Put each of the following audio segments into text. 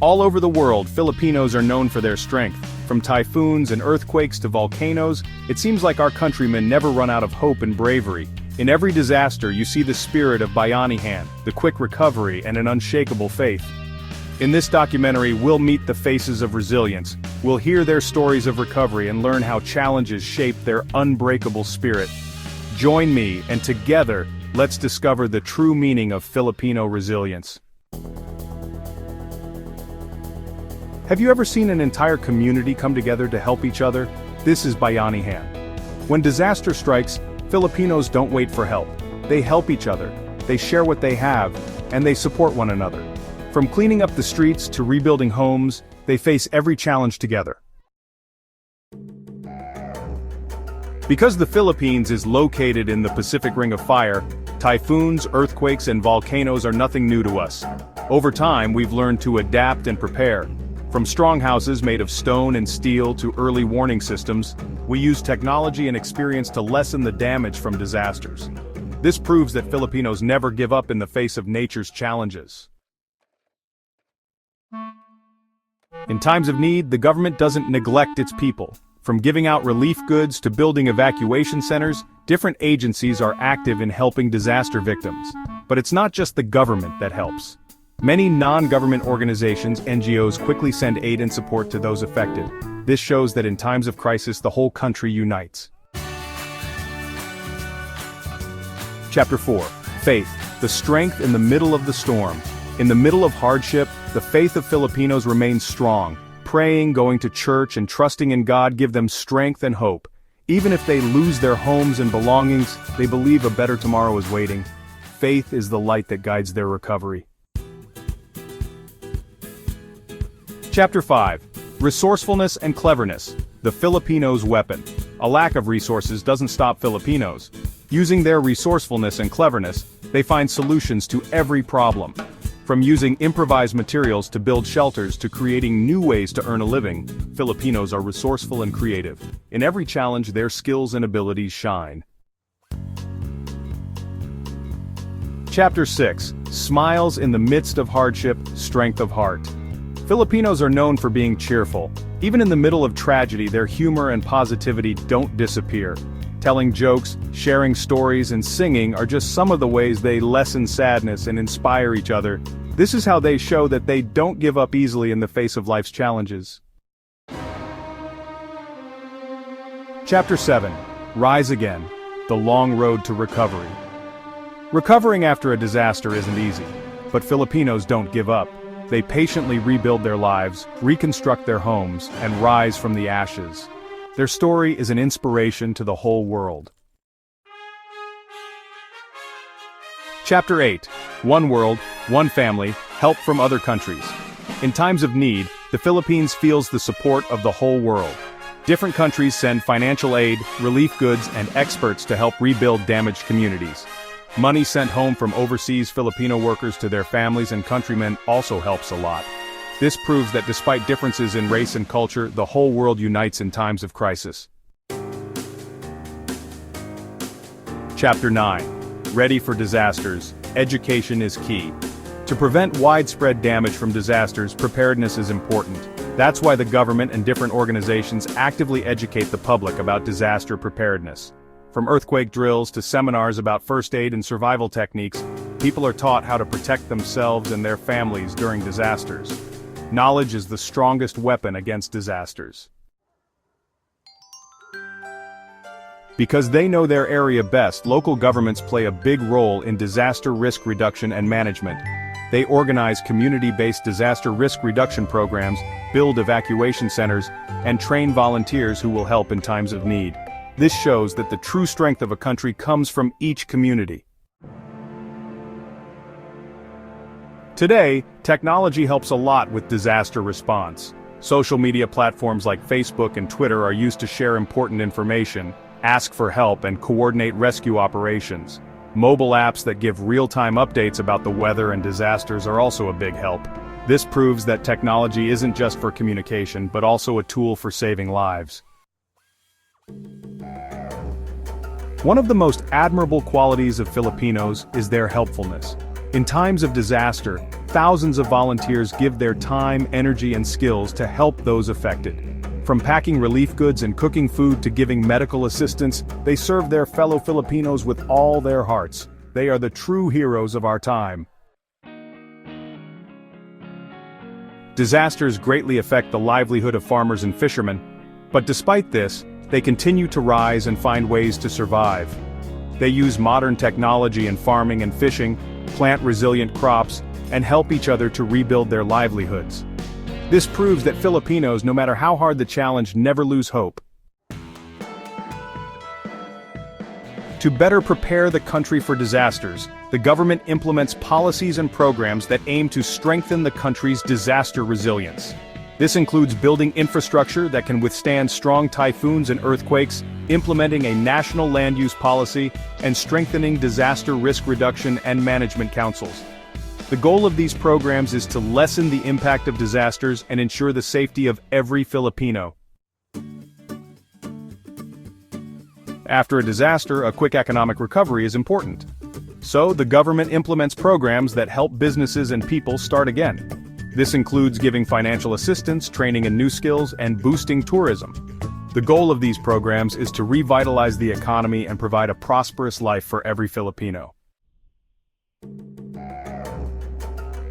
All over the world, Filipinos are known for their strength. From typhoons and earthquakes to volcanoes, it seems like our countrymen never run out of hope and bravery. In every disaster, you see the spirit of Bayanihan, the quick recovery and an unshakable faith. In this documentary, we'll meet the faces of resilience. We'll hear their stories of recovery and learn how challenges shape their unbreakable spirit. Join me, and together, let's discover the true meaning of Filipino resilience. Have you ever seen an entire community come together to help each other? This is Bayanihan. When disaster strikes, Filipinos don't wait for help. They help each other, they share what they have, and they support one another. From cleaning up the streets to rebuilding homes, they face every challenge together. Because the Philippines is located in the Pacific Ring of Fire, typhoons, earthquakes, and volcanoes are nothing new to us. Over time, we've learned to adapt and prepare. From strong houses made of stone and steel to early warning systems, we use technology and experience to lessen the damage from disasters. This proves that Filipinos never give up in the face of nature's challenges. In times of need, the government doesn't neglect its people. From giving out relief goods to building evacuation centers, different agencies are active in helping disaster victims. But it's not just the government that helps. Many non-government organizations, NGOs, quickly send aid and support to those affected. This shows that in times of crisis, the whole country unites. Chapter 4. Faith, the strength in the middle of the storm. In the middle of hardship, the faith of Filipinos remains strong. Praying, going to church, and trusting in God give them strength and hope. Even if they lose their homes and belongings, they believe a better tomorrow is waiting. Faith is the light that guides their recovery. Chapter 5. Resourcefulness and cleverness, the Filipino's weapon. A lack of resources doesn't stop Filipinos. Using their resourcefulness and cleverness, they find solutions to every problem. From using improvised materials to build shelters to creating new ways to earn a living, Filipinos are resourceful and creative. In every challenge, their skills and abilities shine. Chapter 6. Smiles in the midst of hardship, strength of heart. Filipinos are known for being cheerful. Even in the middle of tragedy, their humor and positivity don't disappear. Telling jokes, sharing stories, and singing are just some of the ways they lessen sadness and inspire each other. This is how they show that they don't give up easily in the face of life's challenges. Chapter 7. Rise Again, the long road to recovery. Recovering after a disaster isn't easy, but Filipinos don't give up. They patiently rebuild their lives, reconstruct their homes, and rise from the ashes. Their story is an inspiration to the whole world. Chapter 8. One World, One Family, Help from Other Countries. In times of need, the Philippines feels the support of the whole world. Different countries send financial aid, relief goods, and experts to help rebuild damaged communities. Money sent home from overseas Filipino workers to their families and countrymen also helps a lot. This proves that despite differences in race and culture, the whole world unites in times of crisis. Chapter 9. Ready for disasters. Education is key. To prevent widespread damage from disasters, preparedness is important. That's why the government and different organizations actively educate the public about disaster preparedness. From earthquake drills to seminars about first aid and survival techniques, people are taught how to protect themselves and their families during disasters. Knowledge is the strongest weapon against disasters. Because they know their area best, local governments play a big role in disaster risk reduction and management. They organize community-based disaster risk reduction programs, build evacuation centers, and train volunteers who will help in times of need. This shows that the true strength of a country comes from each community. Today, technology helps a lot with disaster response. Social media platforms like Facebook and Twitter are used to share important information, ask for help, and coordinate rescue operations. Mobile apps that give real-time updates about the weather and disasters are also a big help. This proves that technology isn't just for communication, but also a tool for saving lives. One of the most admirable qualities of Filipinos is their helpfulness. In times of disaster, thousands of volunteers give their time, energy, and skills to help those affected. From packing relief goods and cooking food to giving medical assistance, they serve their fellow Filipinos with all their hearts. They are the true heroes of our time. Disasters greatly affect the livelihood of farmers and fishermen, but despite this, they continue to rise and find ways to survive. They use modern technology in farming and fishing, plant resilient crops, and help each other to rebuild their livelihoods. This proves that Filipinos, no matter how hard the challenge, never lose hope. To better prepare the country for disasters, the government implements policies and programs that aim to strengthen the country's disaster resilience. This includes building infrastructure that can withstand strong typhoons and earthquakes, implementing a national land use policy, and strengthening disaster risk reduction and management councils. The goal of these programs is to lessen the impact of disasters and ensure the safety of every Filipino. After a disaster, a quick economic recovery is important. So, the government implements programs that help businesses and people start again. This includes giving financial assistance, training in new skills, and boosting tourism. The goal of these programs is to revitalize the economy and provide a prosperous life for every Filipino.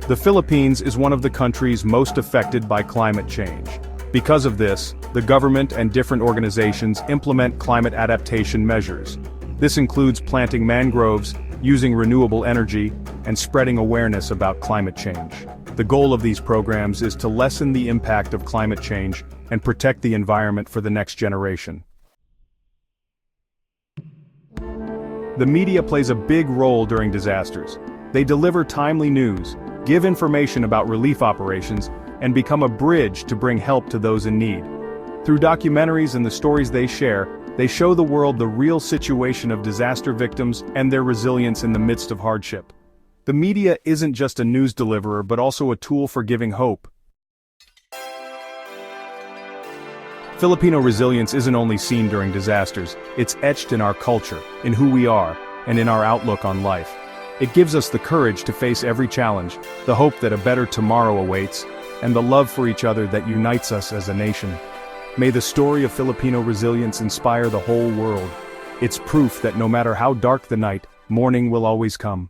The Philippines is one of the countries most affected by climate change. Because of this, the government and different organizations implement climate adaptation measures. This includes planting mangroves, using renewable energy, and spreading awareness about climate change. The goal of these programs is to lessen the impact of climate change and protect the environment for the next generation. The media plays a big role during disasters. They deliver timely news, give information about relief operations, and become a bridge to bring help to those in need. Through documentaries and the stories they share, they show the world the real situation of disaster victims and their resilience in the midst of hardship. The media isn't just a news deliverer but also a tool for giving hope. Filipino resilience isn't only seen during disasters, it's etched in our culture, in who we are, and in our outlook on life. It gives us the courage to face every challenge, the hope that a better tomorrow awaits, and the love for each other that unites us as a nation. May the story of Filipino resilience inspire the whole world. It's proof that no matter how dark the night, morning will always come.